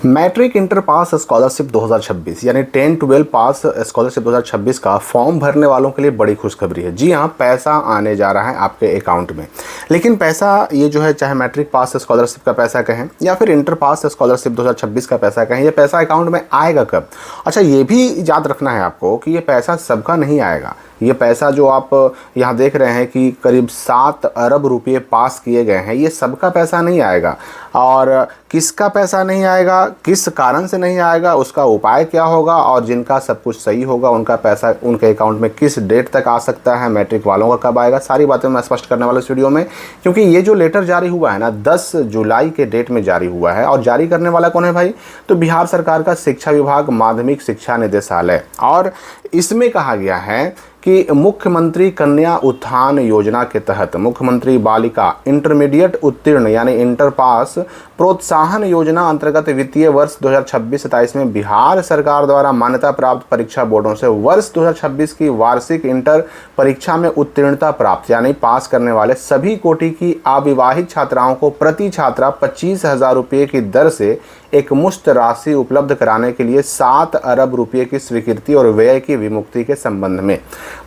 Matric inter pass scholarship 2026 यानी 10-12 पास scholarship 2026 का form भरने वालों के लिए बड़ी खुशखबरी है। जी हाँ, पैसा आने जा रहा है आपके अकाउंट में। लेकिन पैसा ये जो है, चाहे मैट्रिक पास स्कॉलरशिप का पैसा कहें या फिर इंटर पास स्कॉलरशिप 2026 का पैसा कहें, ये पैसा अकाउंट में आएगा कब? अच्छा, ये भी याद रखना है आपको कि ये पैसा सबका नहीं आएगा। ये पैसा जो आप यहाँ देख रहे हैं कि करीब 7 अरब रुपये पास किए गए हैं, ये सबका पैसा नहीं आएगा। और किसका पैसा नहीं आएगा, किस कारण से नहीं आएगा, उसका उपाय क्या होगा, और जिनका सब कुछ सही होगा उनका पैसा उनके अकाउंट में किस डेट तक आ सकता है, मैट्रिक वालों का कब आएगा, सारी बातें मैं स्पष्ट करने वाला इस वीडियो में। क्योंकि ये जो लेटर जारी हुआ है ना, 10 जुलाई के डेट में जारी हुआ है। और जारी करने वाला कौन है भाई? तो बिहार सरकार का शिक्षा विभाग, माध्यमिक शिक्षा निदेशालय। और इसमें कहा गया है कि मुख्यमंत्री कन्या उत्थान योजना के तहत मुख्यमंत्री बालिका इंटरमीडिएट उत्तीर्ण यानी इंटर पास प्रोत्साहन योजना अंतर्गत वित्तीय वर्ष 2026-27 में बिहार सरकार द्वारा मान्यता प्राप्त परीक्षा बोर्डों से वर्ष 2026 की वार्षिक इंटर परीक्षा में उत्तीर्णता प्राप्त यानी पास करने वाले सभी कोटि की अविवाहित छात्राओं को प्रति छात्रा 25,000 रुपये की दर से एक मुश्त राशि उपलब्ध कराने के लिए 7 अरब रुपये की स्वीकृति और व्यय की विमुक्ति के संबंध में।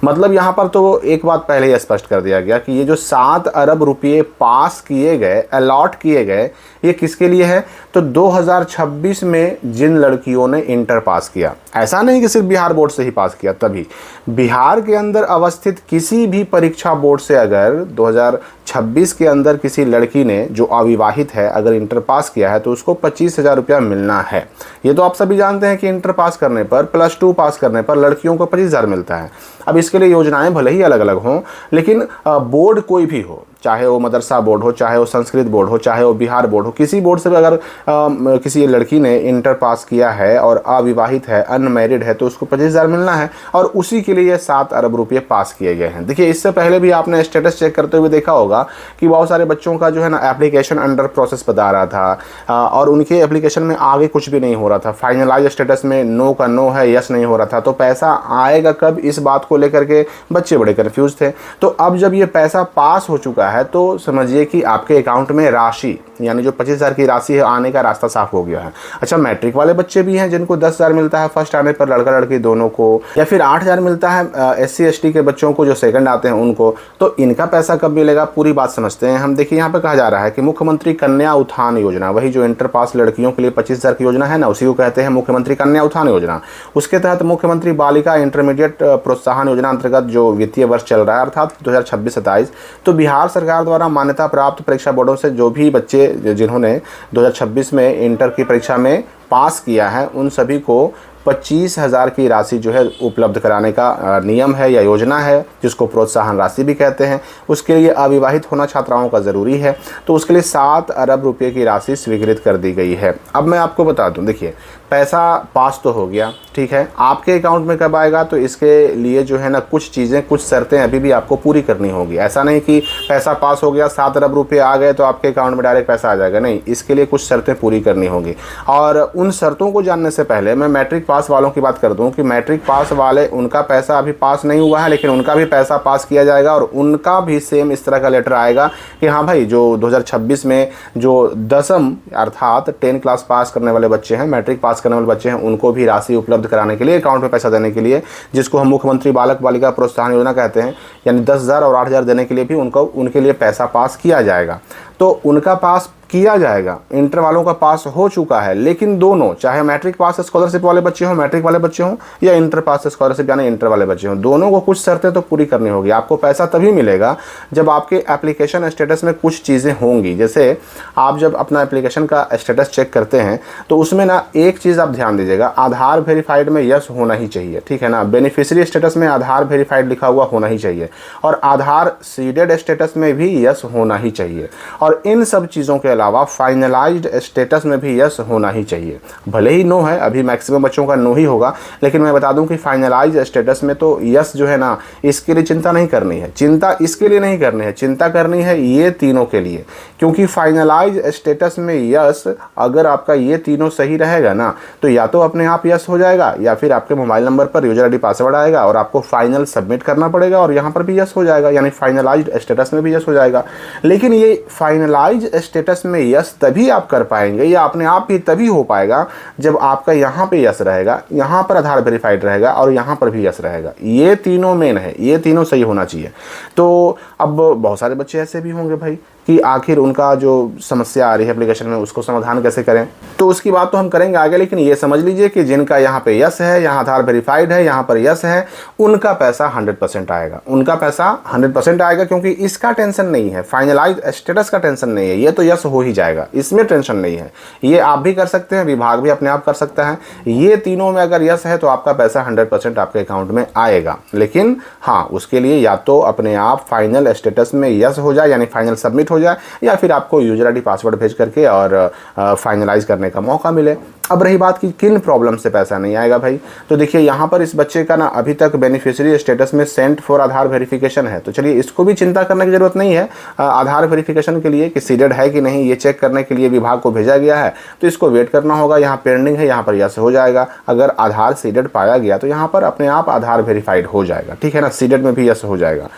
मतलब यहाँ पर तो एक बात पहले ही स्पष्ट कर दिया गया कि ये जो 7 अरब रुपये पास किए गए, अलॉट किए गए, ये किसके लिए है? तो 2026 में जिन लड़कियों ने इंटर पास किया, ऐसा नहीं कि सिर्फ बिहार बोर्ड से ही पास किया, तभी बिहार के अंदर अवस्थित किसी भी परीक्षा बोर्ड से अगर 2026 के अंदर किसी लड़की ने जो अविवाहित है अगर इंटर पास किया है तो उसको 25,000 रुपया मिलना है। ये तो आप सभी जानते हैं कि इंटर पास करने पर, +2 पास करने पर लड़कियों को 25,000 मिलता है। अब इसके लिए योजनाएं भले ही अलग अलग हों, लेकिन बोर्ड कोई भी हो, चाहे वो मदरसा बोर्ड हो, चाहे वो संस्कृत बोर्ड हो, चाहे वो बिहार बोर्ड हो, किसी बोर्ड से अगर किसी लड़की ने इंटर पास किया है और अविवाहित है, अनमैरिड है, तो उसको 25,000 मिलना है। और उसी के लिए ये 7 अरब रुपये पास किए गए हैं। देखिए, इससे पहले भी आपने स्टेटस चेक करते हुए देखा होगा कि बहुत सारे बच्चों का जो है ना एप्लीकेशन अंडर प्रोसेस बता रहा था और उनके एप्लीकेशन में आगे कुछ भी नहीं हो रहा था। फाइनलाइज स्टेटस में नो का नो है, यस नहीं हो रहा था। तो पैसा आएगा कब, इस बात को लेकर के बच्चे बड़े कन्फ्यूज थे। तो अब जब ये पैसा पास हो चुका है तो समझिए कि आपके अकाउंट में राशि यानी जो 25,000 की राशि है, आने का रास्ता साफ हो गया है। अच्छा, मैट्रिक वाले बच्चे भी हैं जिनको 10,000 मिलता है फर्स्ट आने पर, लड़का लड़की दोनों को, या फिर 8,000 मिलता है SC ST के बच्चों को जो सेकंड आते हैं उनको। तो इनका पैसा कब मिलेगा, पूरी बात समझते हैं हम। देखिए, यहाँ पे कहा जा रहा है कि मुख्यमंत्री कन्या उत्थान योजना, वही जो इंटर पास लड़कियों के लिए 25,000 की योजना है ना, उसी को कहते हैं मुख्यमंत्री कन्या उत्थान योजना। उसके तहत मुख्यमंत्री बालिका इंटरमीडिएट प्रोत्साहन योजना अंतर्गत जो वित्तीय वर्ष चल रहा है अर्थात 2026-27, तो बिहार सरकार द्वारा मान्यता प्राप्त परीक्षा बोर्डों से जो भी बच्चे जिन्होंने 2026 में इंटर की परीक्षा में पास किया है उन सभी को 25,000 की राशि जो है उपलब्ध कराने का नियम है या योजना है, जिसको प्रोत्साहन राशि भी कहते हैं। उसके लिए अविवाहित होना छात्राओं का ज़रूरी है, तो उसके लिए 7 अरब रुपये की राशि स्वीकृत कर दी गई है। अब मैं आपको बता दूं, देखिए, पैसा पास तो हो गया, ठीक है, आपके अकाउंट में कब आएगा तो इसके लिए जो है ना कुछ चीज़ें, कुछ शर्तें अभी भी आपको पूरी करनी होगी। ऐसा नहीं कि पैसा पास हो गया, 7 अरब रुपये आ गए तो आपके अकाउंट में डायरेक्ट पैसा आ जाएगा, नहीं, इसके लिए कुछ शर्तें पूरी करनी होगी। और उन शर्तों को जानने से पहले मैं मैट्रिक पास वालों की बात कर दूं कि मैट्रिक पास वाले, उनका पैसा अभी पास नहीं हुआ है, लेकिन उनका भी पैसा पास किया जाएगा और उनका भी सेम इस तरह का लेटर आएगा कि हाँ भाई, जो 2026 में जो 10वीं अर्थात 10 क्लास पास करने वाले बच्चे हैं, मैट्रिक पास करने वाले बच्चे हैं, उनको भी राशि उपलब्ध कराने के लिए, अकाउंट में पैसा देने के लिए, जिसको हम मुख्यमंत्री बालक बालिका प्रोत्साहन योजना कहते हैं, यानी 10,000 और 8,000 देने के लिए भी उनके लिए पैसा पास किया जाएगा। तो उनका पास किया जाएगा, इंटर वालों का पास हो चुका है, लेकिन दोनों, चाहे मैट्रिक पास स्कॉलरशिप वाले बच्चे हों, मैट्रिक वाले बच्चे हों, या इंटर पास स्कॉलरशिप यानी इंटर वाले बच्चे हों, दोनों को कुछ शर्तें तो पूरी करनी होगी। आपको पैसा तभी मिलेगा जब आपके एप्लीकेशन स्टेटस में कुछ चीज़ें होंगी। जैसे आप जब अपना एप्लीकेशन का स्टेटस चेक करते हैं तो उसमें ना एक चीज़ आप ध्यान दीजिएगा, आधार वेरीफाइड में यस होना ही चाहिए, ठीक है ना। बेनिफिशियरी स्टेटस में आधार वेरीफाइड लिखा हुआ होना ही चाहिए और आधार सीडेड स्टेटस में भी यस होना ही चाहिए। और इन सब चीज़ों के अलावा फाइनलाइज्ड स्टेटस में भी यस होना ही चाहिए। भले ही नो है, अभी मैक्सिमम बच्चों का नो ही होगा, लेकिन मैं बता दूं कि फाइनलाइज्ड स्टेटस में तो यस जो है ना, इसके लिए चिंता नहीं करनी है। चिंता इसके लिए नहीं करनी है, चिंता करनी है ये तीनों के लिए, क्योंकि फाइनलाइज्ड स्टेटस में यस, अगर आपका ये तीनों सही रहेगा ना, तो या तो अपने आप यस हो जाएगा या फिर आपके मोबाइल नंबर पर यूजर ID पासवर्ड आएगा और आपको फाइनल सबमिट करना पड़ेगा और यहाँ पर भी यस हो जाएगा, यानी फाइनलाइज्ड स्टेटस में भी यस हो जाएगा। लेकिन ये फाइनलाइज्ड स्टेटस में यस तभी आप कर पाएंगे, या अपने आप ही तभी हो पाएगा जब आपका यहाँ पे यस रहेगा, यहाँ पर आधार वेरीफाइड रहेगा और यहाँ पर भी यस रहेगा। ये तीनों मेन है, ये तीनों सही होना चाहिए। तो अब बहुत सारे बच्चे ऐसे भी होंगे भाई कि आखिर उनका जो समस्या आ रही है एप्लीकेशन में उसको समाधान कैसे करें, तो उसकी बात तो हम करेंगे आगे। लेकिन ये समझ लीजिए कि जिनका यहाँ पे यस है, यहाँ आधार वेरीफाइड है, यहाँ पर यस है, उनका पैसा 100% आएगा, उनका पैसा 100% आएगा, क्योंकि इसका टेंशन नहीं है, फाइनलाइज स्टेटस का टेंशन नहीं है, ये तो यस हो ही जाएगा, इसमें टेंशन नहीं है। ये आप भी कर सकते हैं, विभाग भी अपने आप कर सकता है। ये तीनों में अगर यस है तो आपका पैसा 100% आपके अकाउंट में आएगा। लेकिन हाँ, उसके लिए या तो अपने आप फाइनल स्टेटस में यस हो जाए, यानी फाइनल सबमिट हो जाए, या फिर आपको यूजर आईडी पासवर्ड भेज करके और फाइनलाइज करने का मौका मिले। अब रही बात कि किन प्रॉब्लम से पैसा नहीं आएगा भाई, तो देखिए यहाँ पर इस बच्चे का ना अभी तक बेनिफिशियरी स्टेटस में सेंट फॉर आधार वेरिफिकेशन है, तो चलिए इसको भी चिंता करने की जरूरत नहीं है। आधार वेरिफिकेशन के लिए कि सीडेड है कि नहीं, ये चेक करने के लिए विभाग को भेजा गया है, तो इसको वेट करना होगा। यहाँ पेंडिंग है, यहाँ पर यस हो जाएगा। अगर आधार सीडेड पाया गया तो यहाँ पर अपने आप आधार वेरीफाइड हो जाएगा, ठीक है ना, सीडेड में भी यस हो जाएगा।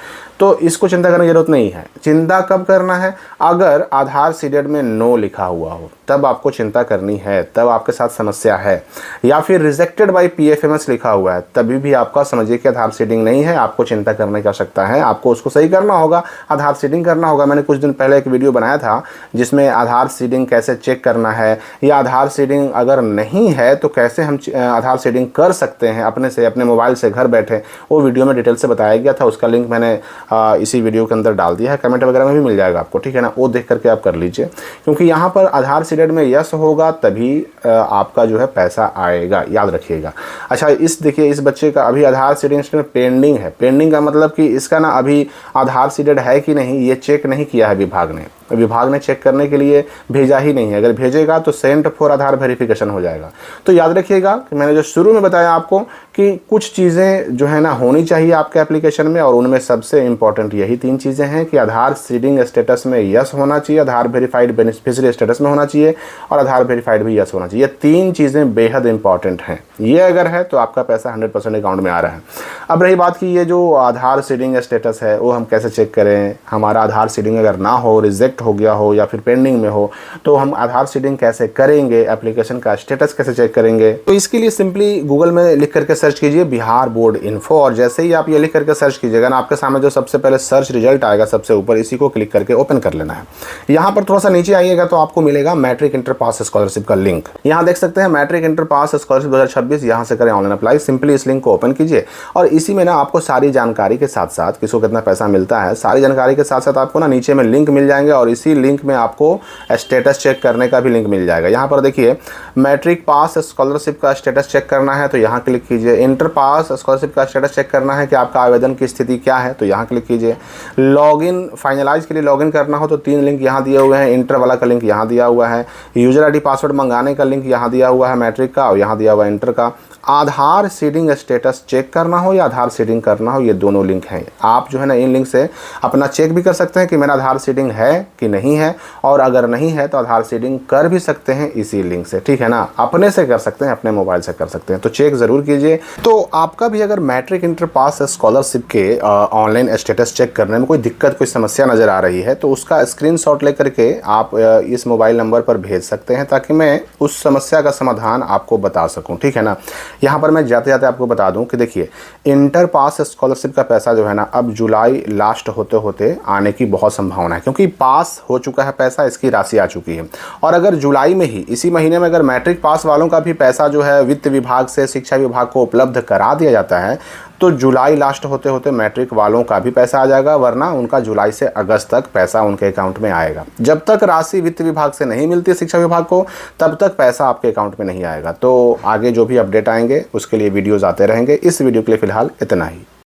तो इसको चिंता करने की जरूरत नहीं है। चिंता कब करना है, अगर आधार सीडेड में नो लिखा हुआ हो तब आपको चिंता करनी है, तब आपके साथ समस्या है। या फिर रिजेक्टेड बाय पीएफएमएस लिखा हुआ है तभी भी आपका समझिए कि आधार सीडिंग नहीं है, आपको चिंता करने की आवश्यकता है। आपको उसको सही करना होगा, आधार सीडिंग करना होगा। मैंने कुछ दिन पहले एक वीडियो बनाया था जिसमें आधार सीडिंग कैसे चेक करना है, या आधार सीडिंग अगर नहीं है तो कैसे हम आधार सीडिंग कर सकते हैं अपने से, अपने मोबाइल से घर बैठे। वो वीडियो में डिटेल से बताया गया था, उसका लिंक मैंने इसी वीडियो के अंदर डाल दिया है, कमेंट वगैरह में भी मिल जाएगा आपको, ठीक है ना। वो देख करके आप कर लीजिए, क्योंकि यहाँ पर आधार सीडेड में यस होगा तभी आपका जो है पैसा आएगा, याद रखिएगा। अच्छा, इस देखिए इस बच्चे का अभी आधार सीडिंग में पेंडिंग है। पेंडिंग का मतलब कि इसका ना अभी आधार सीडेड है कि नहीं ये चेक नहीं किया है विभाग ने। विभाग ने चेक करने के लिए भेजा ही नहीं है, अगर भेजेगा तो सेंट फॉर आधार वेरिफिकेशन हो जाएगा। तो याद रखिएगा कि मैंने जो शुरू में बताया आपको कि कुछ चीज़ें जो है ना होनी चाहिए आपके एप्लीकेशन में, और उनमें सबसे इंपॉर्टेंट यही 3 चीज़ें हैं कि आधार सीडिंग स्टेटस में यस होना चाहिए, आधार वेरीफाइड बेनिफिशियरी स्टेटस में होना चाहिए, और आधार वेरीफाइड भी यस होना चाहिए। ये 3 चीज़ें बेहद इंपॉर्टेंट हैं। ये अगर है तो आपका पैसा 100% अकाउंट में आ रहा है। अब रही बात कि ये जो आधार सीडिंग स्टेटस है वो हम कैसे चेक करें। हमारा आधार सीडिंग अगर ना हो, रिजेक्ट हो गया हो या फिर पेंडिंग में हो, तो हम आधार सीडिंग कैसे करेंगे, एप्लीकेशन का स्टेटस कैसे चेक करेंगे। तो इसके लिए सिंपली गूगल में लिख करके सर्च कीजिए बिहार बोर्ड इन्फो, और जैसे ही आप ये लिख करके सर्च कीजिएगा ना, आपके सामने जो सबसे पहले सर्च रिजल्ट आएगा सबसे ऊपर, इसी को क्लिक करके ओपन कर लेना है। यहाँ पर थोड़ा सा नीचे आइएगा तो आपको मिलेगा मैट्रिक इंटर पास स्कॉलरशिप का लिंक। यहाँ देख सकते हैं मैट्रिक इंटर पास स्कॉलरशिप 2026, यहाँ से करें ऑनलाइन अप्लाई। सिंपली इस लिंक को ओपन कीजिए, और इसी में ना आपको सारी जानकारी के साथ साथ किसको कितना पैसा मिलता है, सारी जानकारी के साथ साथ आपको ना नीचे में लिंक मिल जाएंगे, और इसी लिंक में आपको स्टेटस चेक करने का भी लिंक मिल जाएगा। यहाँ पर देखिए मैट्रिक पास स्कॉलरशिप का स्टेटस चेक करना है तो यहाँ क्लिक कीजिए। इंटर पास स्कॉलरशिप का स्टेटस चेक करना है कि आपका आवेदन की स्थिति क्या है तो यहाँ क्लिक कीजिए। लॉगिन फाइनलाइज के लिए लॉगिन करना हो तो 3 लिंक यहाँ दिए हुए हैं। इंटर वाला का लिंक यहाँ दिया हुआ है, यूजर आईडी पासवर्ड मंगाने का लिंक यहाँ दिया हुआ है मैट्रिक का, और यहाँ दिया हुआ है इंटर का। आधार सीडिंग स्टेटस चेक करना हो या आधार सीडिंग करना हो, ये दोनों लिंक हैं। आप जो है ना इन लिंक से अपना चेक भी कर सकते हैं कि मेरा आधार सीडिंग है कि नहीं है, और अगर नहीं है तो आधार सीडिंग कर भी सकते हैं इसी लिंक से, ठीक है ना। अपने से कर सकते हैं, अपने मोबाइल से कर सकते हैं, तो चेक ज़रूर कीजिए। तो आपका भी अगर मैट्रिक इंटर पास स्कॉलरशिप के ऑनलाइन स्टेटस चेक करने में कोई दिक्कत, कोई समस्या नज़र आ रही है तो उसका स्क्रीनशॉट लेकर के आप इस मोबाइल नंबर पर भेज सकते हैं, ताकि मैं उस समस्या का समाधान आपको बता सकूँ, ठीक है ना। यहाँ पर मैं जाते जाते आपको बता दूं कि देखिए इंटर पास स्कॉलरशिप का पैसा जो है ना अब जुलाई लास्ट होते होते आने की बहुत संभावना है, क्योंकि पास हो चुका है पैसा, इसकी राशि आ चुकी है। और अगर जुलाई में ही इसी महीने में अगर मैट्रिक पास वालों का भी पैसा जो है वित्त विभाग से शिक्षा विभाग को उपलब्ध करा दिया जाता है तो जुलाई लास्ट होते होते मैट्रिक वालों का भी पैसा आ जाएगा, वरना उनका जुलाई से अगस्त तक पैसा उनके अकाउंट में आएगा। जब तक राशि वित्त विभाग से नहीं मिलती शिक्षा विभाग को तब तक पैसा आपके अकाउंट में नहीं आएगा। तो आगे जो भी अपडेट आएंगे उसके लिए वीडियोज़ आते रहेंगे। इस वीडियो के लिए फ़िलहाल इतना ही।